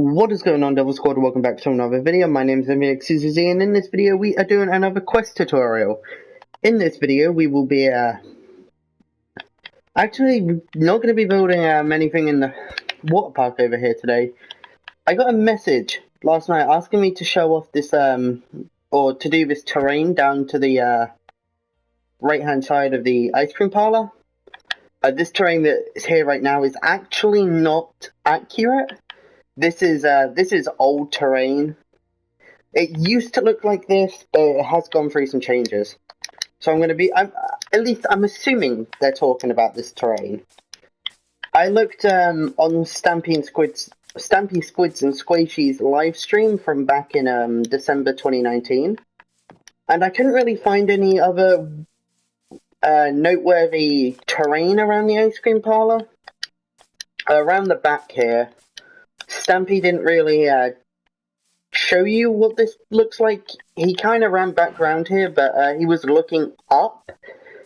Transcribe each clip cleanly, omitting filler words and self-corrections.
What is going on, Devil Squad? Welcome back to another video. My name is MVXCZ, and in this video we are doing another quest tutorial. In this video we will be actually not going to be building anything in the water park over here today. I got a message last night asking me to show off this or to do this terrain down to the right hand side of the ice cream parlor. This terrain that is here right now is actually not accurate. This is old terrain. It used to look like this, but it has gone through some changes. So I'm assuming they're talking about this terrain. I looked on Stampy, Squid's and Squishy's live stream from back in December 2019, and I couldn't really find any other noteworthy terrain around the ice cream parlor. Around the back here, Stampy didn't really show you what this looks like. He kind of ran back around here, but he was looking up,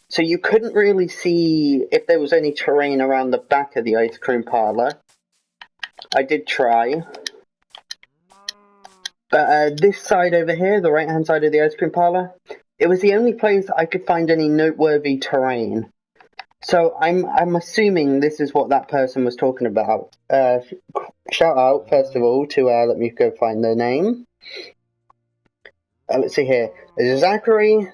so you couldn't really see if there was any terrain around the back of the ice cream parlor. I did try. But this side over here, the right hand side of the ice cream parlor, it was the only place I could find any noteworthy terrain. So I'm assuming this is what that person was talking about. Shout out, first of all, to, let me go find their name. Let's see here. Zachary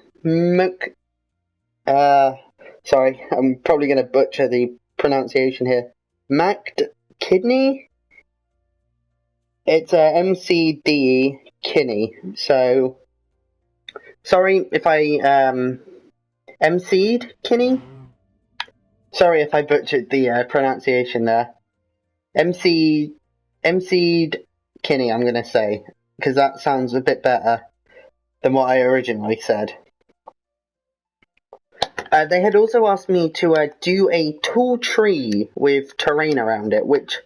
sorry, I'm probably going to butcher the pronunciation here. Kidney? It's MCDE Kinney. So, sorry if I, MC'd Kinney? Sorry if I butchered the pronunciation there. MC'd Kinney, I'm going to say, because that sounds a bit better than what I originally said. They had also asked me to do a tall tree with terrain around it, which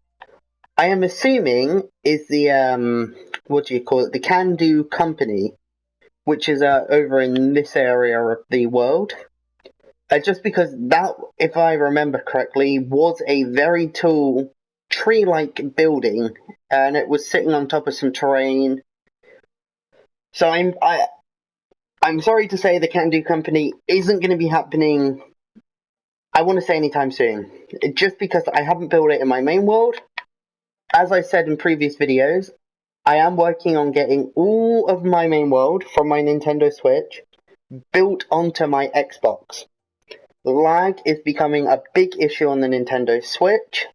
I am assuming is the, what do you call it, the Can Do Company, which is over in this area of the world. Just because that, if I remember correctly, was a very tall tree-like building, and it was sitting on top of some terrain. So I'm sorry to say the Can Do Company isn't going to be happening, I want to say anytime soon, just because I haven't built it in my main world. As I said in previous videos, I am working on getting all of my main world from my Nintendo Switch built onto my Xbox. Lag is becoming a big issue on the Nintendo Switch,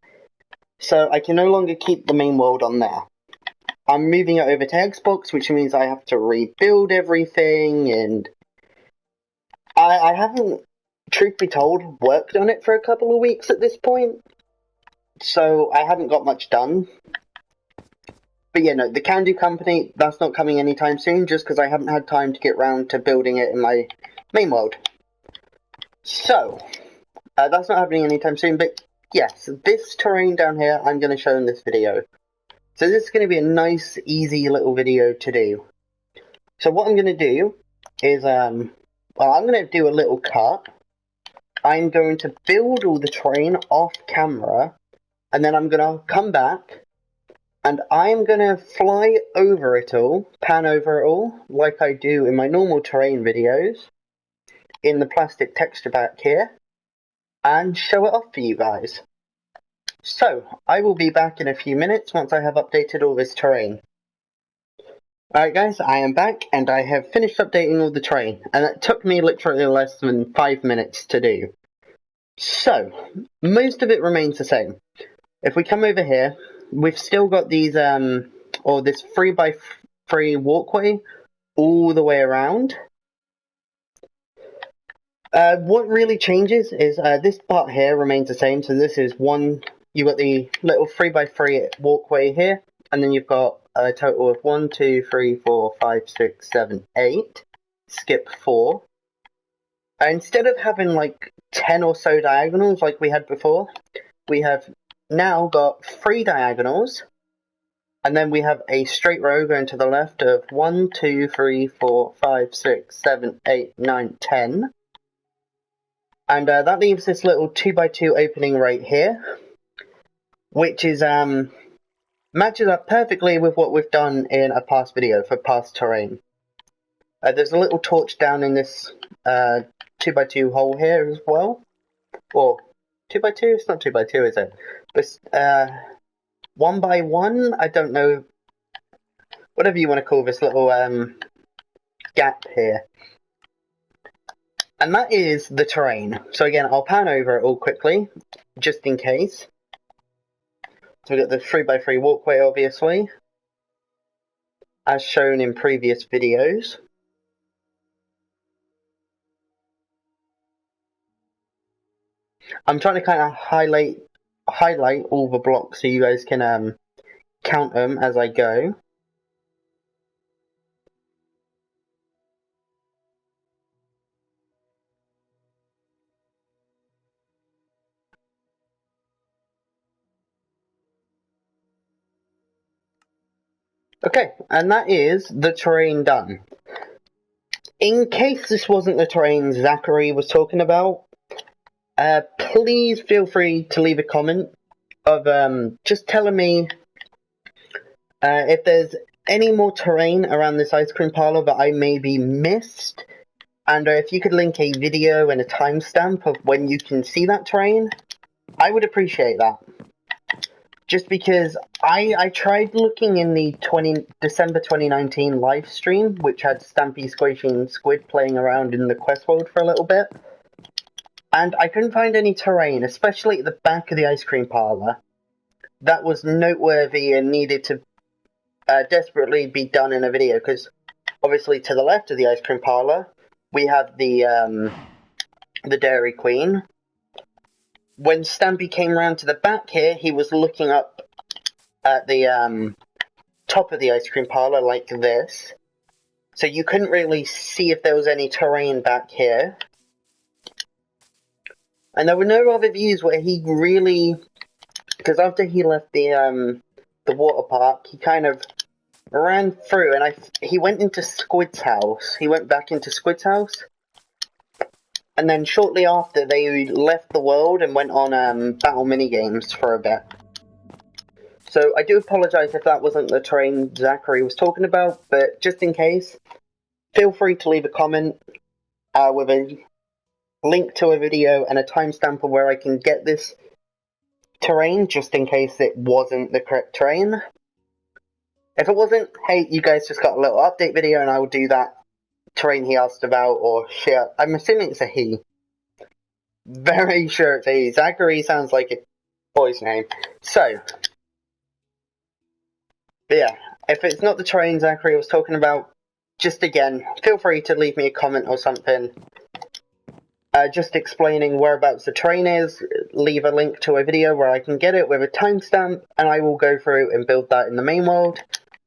so I can no longer keep the main world on there. I'm moving it over to Xbox, which means I have to rebuild everything, and I haven't, truth be told, worked on it for a couple of weeks at this point, so I haven't got much done. But yeah, no, the Can Do Company, that's not coming anytime soon, just because I haven't had time to get round to building it in my main world. So, that's not happening anytime soon, but yes, this terrain down here I'm going to show in this video. So this is going to be a nice, easy little video to do. So what I'm going to do is, I'm going to do a little cut. I'm going to build all the terrain off camera, and then I'm going to come back, and I'm going to fly over it all, pan over it all, like I do in my normal terrain videos, in the plastic texture pack here, and show it off for you guys. So, I will be back in a few minutes once I have updated all this terrain. Alright guys, I am back, and I have finished updating all the terrain, and it took me literally less than 5 minutes to do. So, most of it remains the same. If we come over here, we've still got these, or this 3x3 walkway all the way around. What really changes is this part here remains the same. So this is you've got the little 3x3 walkway here, and then you've got a total of 1, 2, 3, 4, 5, 6, 7, 8. Skip 4. Instead of having like 10 or so diagonals like we had before, we have now got 3 diagonals, and then we have a straight row going to the left of 1, 2, 3, 4, 5, 6, 7, 8, 9, 10. And that leaves this little 2x2 opening right here, which is matches up perfectly with what we've done in a past video for past terrain. There's a little torch down in this 2x2 hole here as well. Or 2x2? It's not 2x2, is it? But 1x1? I don't know. Whatever you want to call this little gap here. And that is the terrain. So again, I'll pan over it all quickly, just in case. So we've got the 3x3 walkway, obviously, as shown in previous videos. I'm trying to kind of highlight all the blocks so you guys can count them as I go. Okay, and that is the terrain done. In case this wasn't the terrain Zachary was talking about, please feel free to leave a comment of just telling me if there's any more terrain around this ice cream parlor that I maybe missed, and if you could link a video and a timestamp of when you can see that terrain, I would appreciate that. Just because I tried looking in the December 2019 live stream, which had Stampy, Squishy, and Squid playing around in the quest world for a little bit, and I couldn't find any terrain, especially at the back of the ice cream parlor, that was noteworthy and needed to desperately be done in a video. Because obviously to the left of the ice cream parlor, we have the Dairy Queen. When Stampy came round to the back here, he was looking up at the top of the ice cream parlor like this. So you couldn't really see if there was any terrain back here. And there were no other views where he really... Because after he left the water park, he kind of ran through and he went into Squid's house. He went back into Squid's house. And then shortly after, they left the world and went on battle minigames for a bit. So I do apologise if that wasn't the terrain Zachary was talking about, but just in case, feel free to leave a comment with a link to a video and a timestamp of where I can get this terrain, just in case it wasn't the correct terrain. If it wasn't, hey, you guys just got a little update video and I will do that terrain he asked about, or shit. I'm assuming it's a he. Very sure it's a he. Zachary sounds like a boy's name. So, but yeah, if it's not the terrain Zachary was talking about, just again, feel free to leave me a comment or something. Just explaining whereabouts the terrain is, leave a link to a video where I can get it with a timestamp, and I will go through and build that in the main world,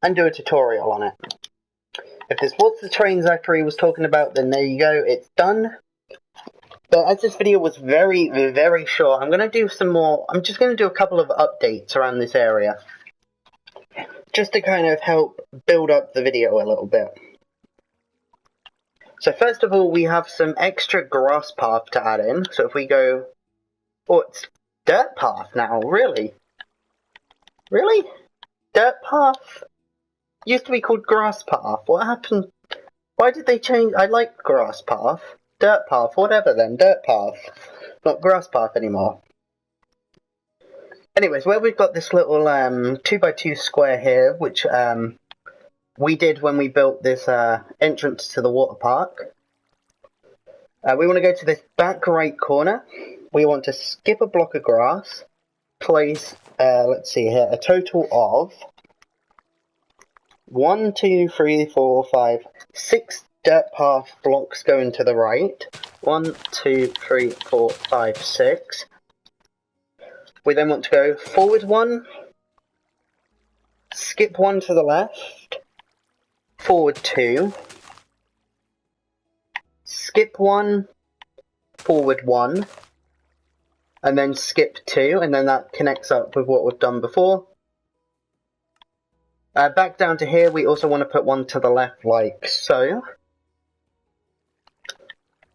and do a tutorial on it. If this was the terrain Zachary was talking about, then there you go, it's done. But as this video was very, very short, I'm going to do some more, I'm just going to do a couple of updates around this area. Just to kind of help build up the video a little bit. So first of all, we have some extra grass path to add in. So if we go... Oh, it's dirt path now, really? Really? Dirt path? Used to be called grass path. What happened? Why did they change? I like grass path. Dirt path, whatever then. Dirt path. Not grass path anymore. Anyways, where we've got this little 2x2 square here, which we did when we built this entrance to the water park. We want to go to this back right corner. We want to skip a block of grass. Place, let's see here, a total of 1, 2, 3, 4, 5, 6 dirt path blocks going to the right. 1, 2, 3, 4, 5, 6. We then want to go forward 1, skip 1 to the left, forward 2, skip 1, forward 1, and then skip 2, and then that connects up with what we've done before. Back down to here, we also want to put 1 to the left like so.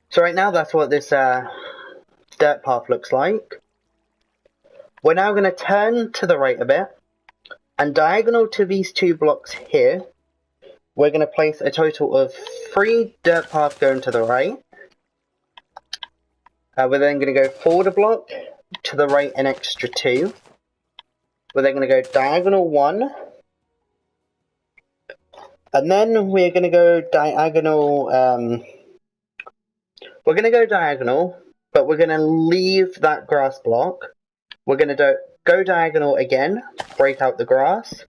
So right now that's what this dirt path looks like. We're now going to turn to the right a bit. And diagonal to these 2 blocks here, we're going to place a total of 3 dirt paths going to the right. We're then going to go forward a block, to the right an extra 2. We're then going to go diagonal 1. And then we're going to go diagonal, but we're going to leave that grass block. We're going to go diagonal again, break out the grass.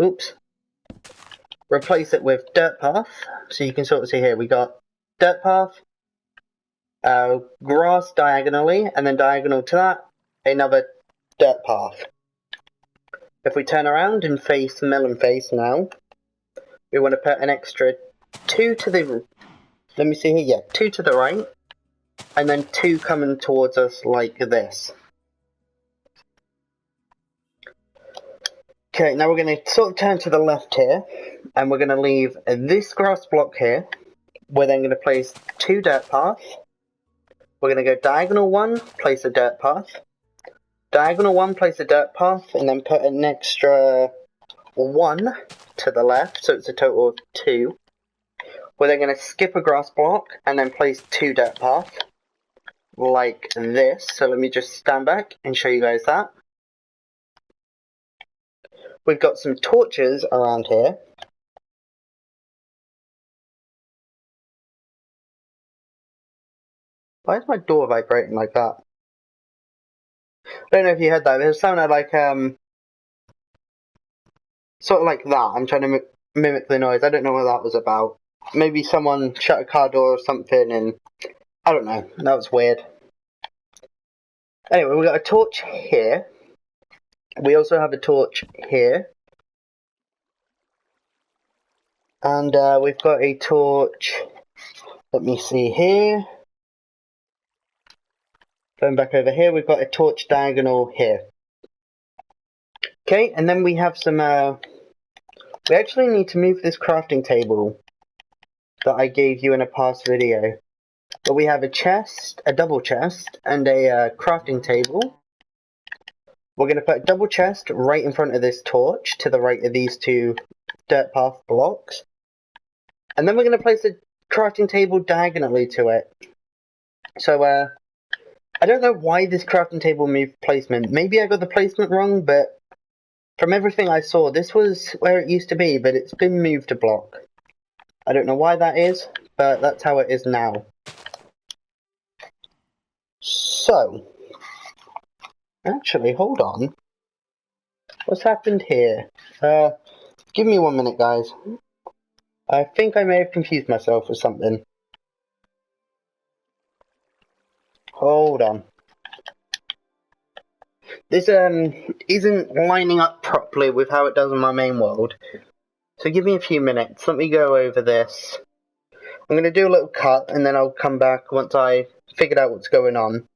Oops. Replace it with dirt path. So you can sort of see here, we got dirt path, grass diagonally, and then diagonal to that, another dirt path. If we turn around and face melon face now, we want to put an extra 2 to the, let me see here, yeah, 2 to the right, and then 2 coming towards us like this. Okay, now we're going to sort of turn to the left here, and we're going to leave this grass block here. We're then going to place 2 dirt paths. We're going to go diagonal 1, place a dirt path. Diagonal 1, place a dirt path, and then put an extra 1 to the left, so it's a total of 2. We're then going to skip a grass block, and then place 2 dirt paths, like this. So let me just stand back and show you guys that. We've got some torches around here. Why is my door vibrating like that? I don't know if you heard that. It sounded like, sort of like that. I'm trying to mimic the noise. I don't know what that was about. Maybe someone shut a car door or something, and I don't know. That was weird. Anyway, we've got a torch here. We also have a torch here. And we've got a torch, let me see here. Going back over here, we've got a torch diagonal here. Okay, and then we have some, we actually need to move this crafting table that I gave you in a past video. But we have a chest, a double chest, and a crafting table. We're going to put a double chest right in front of this torch, to the right of these 2 dirt path blocks. And then we're going to place a crafting table diagonally to it. So, I don't know why this crafting table moved placement. Maybe I got the placement wrong, but from everything I saw, this was where it used to be, but it's been moved a block. I don't know why that is, but that's how it is now. So, actually, hold on. What's happened here? Give me 1 minute, guys. I think I may have confused myself with something. Hold on. This isn't lining up properly with how it does in my main world. So give me a few minutes. Let me go over this. I'm going to do a little cut, and then I'll come back once I figured out what's going on.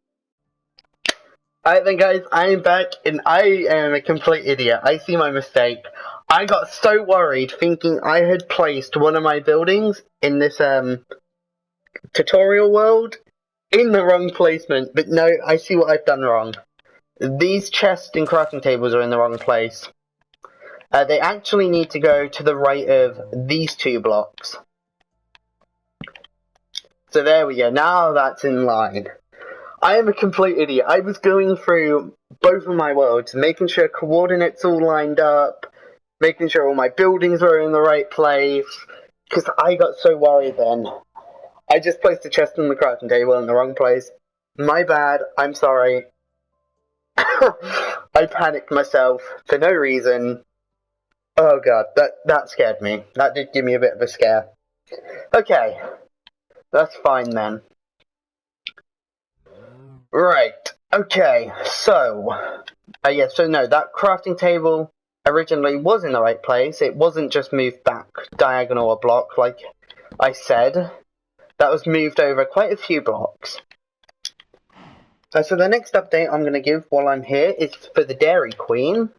Alright then, guys, I am back, and I am a complete idiot. I see my mistake. I got so worried thinking I had placed one of my buildings in this tutorial world in the wrong placement, but no, I see what I've done wrong. These chests and crafting tables are in the wrong place. They actually need to go to the right of these 2 blocks. So there we go, now that's in line. I am a complete idiot. I was going through both of my worlds, making sure coordinates all lined up, making sure all my buildings were in the right place, because I got so worried then. I just placed a chest on the crafting table in the wrong place. My bad, I'm sorry. I panicked myself for no reason. Oh god, that scared me. That did give me a bit of a scare. Okay, that's fine then. Right, okay, so, no, that crafting table originally was in the right place. It wasn't just moved back diagonal a block like I said. That was moved over quite a few blocks. So the next update I'm going to give while I'm here is for the Dairy Queen.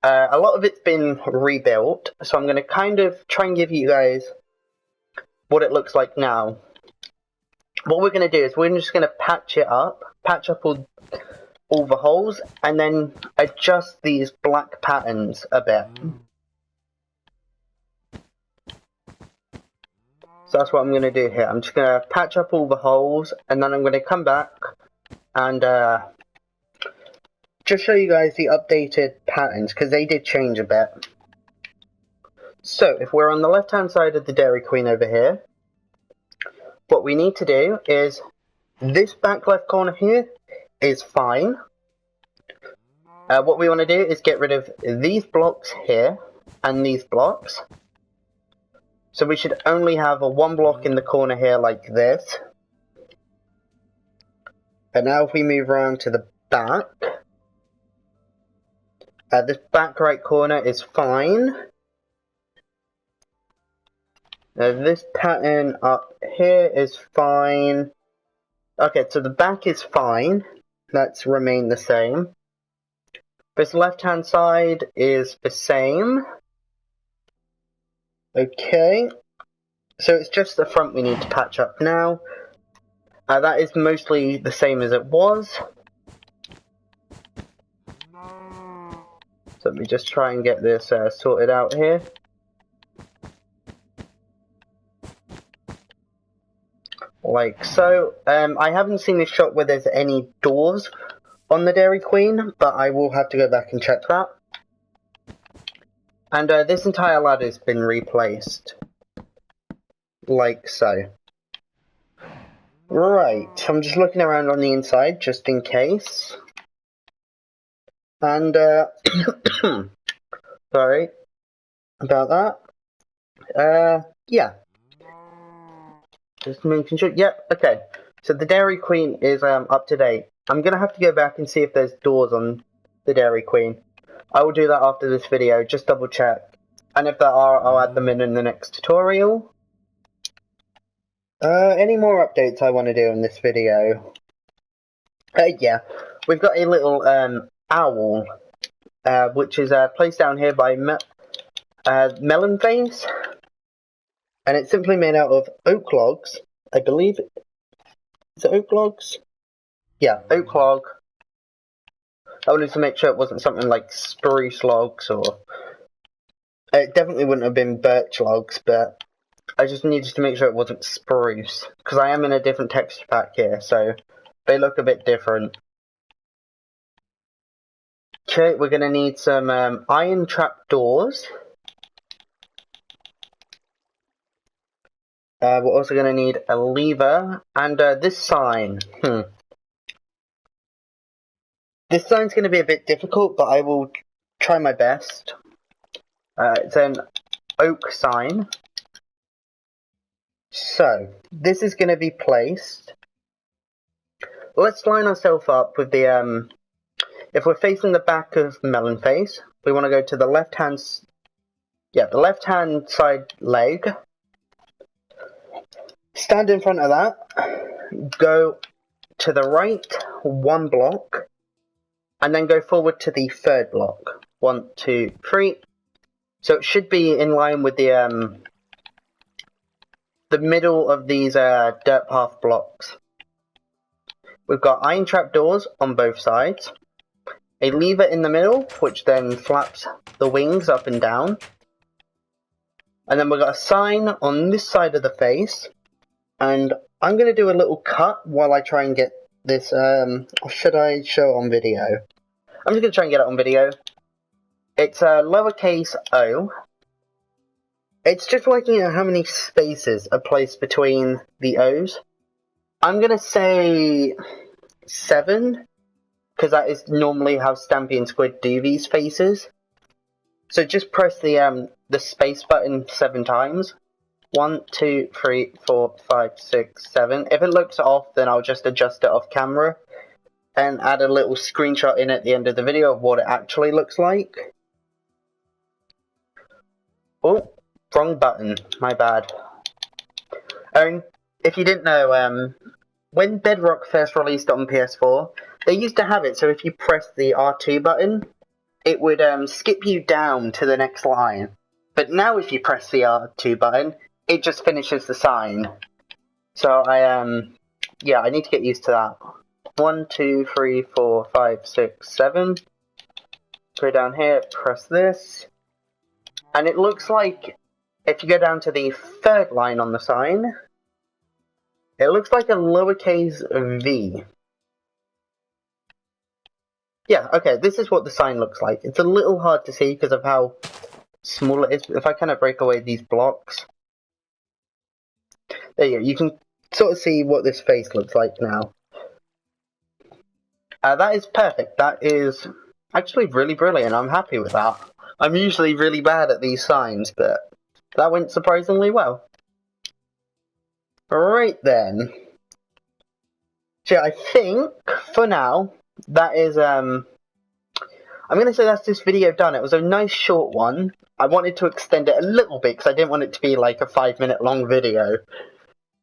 A lot of it's been rebuilt, so I'm going to kind of try and give you guys what it looks like now. What we're going to do is we're just going to patch up all all the holes and then adjust these black patterns a bit. So that's what I'm going to do here. I'm just going to patch up all the holes and then I'm going to come back and just show you guys the updated patterns because they did change a bit. So if we're on the left hand side of the Dairy Queen over here, what we need to do is this back left corner here is fine. What we want to do is get rid of these blocks here and these blocks. So we should only have a one block in the corner here like this. And now if we move around to the back, this back right corner is fine. This pattern up here is fine. Okay, so the back is fine. Let's remain the same. This left hand side is the same. Okay, so it's just the front we need to patch up now. That is mostly the same as it was. So let me just try and get this sorted out here. Like so. I haven't seen a shot where there's any doors on the Dairy Queen, but I will have to go back and check that. And this entire ladder has been replaced. Like so. Right, I'm just looking around on the inside, just in case. And, sorry about that. Yeah. Just making sure, yep, okay. So the Dairy Queen is up to date. I'm going to have to go back and see if there's doors on the Dairy Queen. I will do that after this video, just double check. And if there are, I'll add them in the next tutorial. Any more updates I want to do in this video? Yeah, we've got a little owl, which is placed down here by Melon Face. And it's simply made out of oak logs, I believe. Is it oak logs? Yeah, oak log. I wanted to make sure it wasn't something like spruce logs or... It definitely wouldn't have been birch logs, but I just needed to make sure it wasn't spruce. Because I am in a different texture pack here, so they look a bit different. Okay, we're going to need some iron trap doors. We're also going to need a lever and this sign. This sign's going to be a bit difficult, but I will try my best. It's an oak sign. So, this is going to be placed. Let's line ourselves up with the, if we're facing the back of Melon Face, we want to go to the left-hand, the left-hand side leg. Stand in front of that, go to the right one block, and then go forward to the third block. 1, 2, 3. So it should be in line with the middle of these dirt path blocks. We've got iron trap doors on both sides, a lever in the middle, which then flaps the wings up and down, and then we've got a sign on this side of the face. And I'm going to do a little cut while I try and get this, or should I show it on video? I'm just going to try and get it on video. It's a lowercase o. It's just working out how many spaces are placed between the O's. I'm going to say 7, because that is normally how Stampy and Squid do these faces. So just press the space button 7 times. 1, 2, 3, 4, 5, 6, 7. If it looks off, then I'll just adjust it off camera and add a little screenshot in at the end of the video of what it actually looks like. Oh, wrong button. My bad. If you didn't know, when Bedrock first released it on PS4, they used to have it so if you press the R2 button, it would skip you down to the next line. But now if you press the R2 button, it just finishes the sign. So I need to get used to that. 1, 2, 3, 4, 5, 6, 7. Go down here, press this. And it looks like, if you go down to the third line on the sign, it looks like a lowercase v. Yeah, okay, this is what the sign looks like. It's a little hard to see because of how small it is. If I kind of break away these blocks. There you go, you can sort of see what this face looks like now. That is perfect. That is actually really brilliant. I'm happy with that. I'm usually really bad at these signs, but that went surprisingly well. Right then. So I think, for now, that is, I'm going to say that's this video done. It was a nice short one. I wanted to extend it a little bit because I didn't want it to be like a 5-minute long video.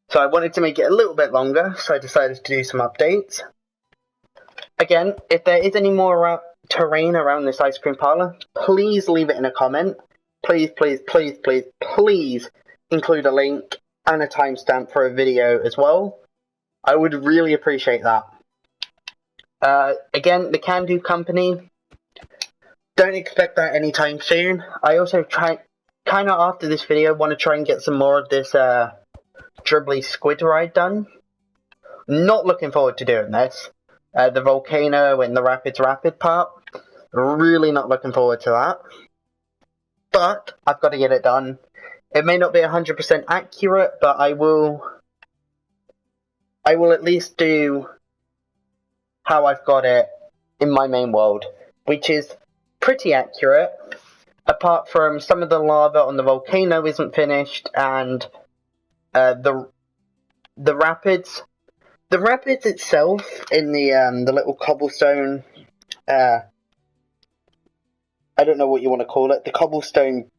So I wanted to make it a little bit longer, so I decided to do some updates. Again, if there is any more terrain around this ice cream parlor, please leave it in a comment. Please, please, please, please, please include a link and a timestamp for a video as well. I would really appreciate that. Again, the Can Do Company, don't expect that anytime soon. I also kind of after this video, want to try and get some more of this Dribbly Squid ride done. Not looking forward to doing this. The volcano and the Rapids Rapid part, really not looking forward to that. But I've got to get it done. It may not be 100% accurate, but I will at least do how I've got it in my main world, which is pretty accurate, apart from some of the lava on the volcano isn't finished, and the rapids. The rapids itself in the little cobblestone, I don't know what you want to call it, the cobblestone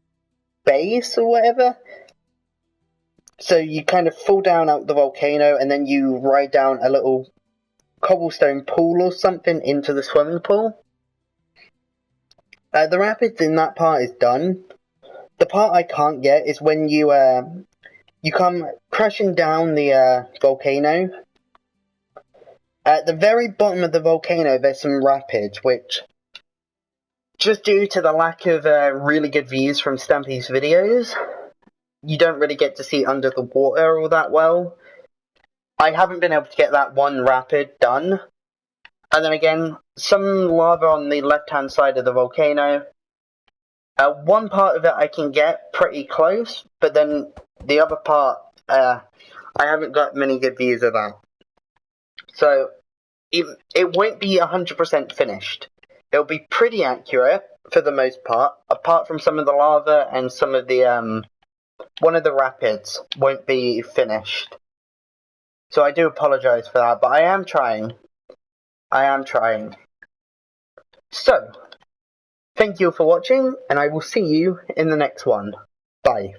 base or whatever. So you kind of fall down out the volcano and then you ride down a little cobblestone pool or something into the swimming pool. The rapids in that part is done. The part I can't get is when you come crashing down the volcano. At the very bottom of the volcano, there's some rapids, which, just due to the lack of really good views from Stampy's videos, you don't really get to see under the water all that well. I haven't been able to get that one rapid done. And then again, some lava on the left-hand side of the volcano. One part of it I can get pretty close, but then the other part, I haven't got many good views of that. So, it won't be 100% finished. It'll be pretty accurate, for the most part, apart from some of the lava and some of the, one of the rapids won't be finished. So I do apologise for that, but I am trying. I am trying. So, thank you for watching, and I will see you in the next one. Bye.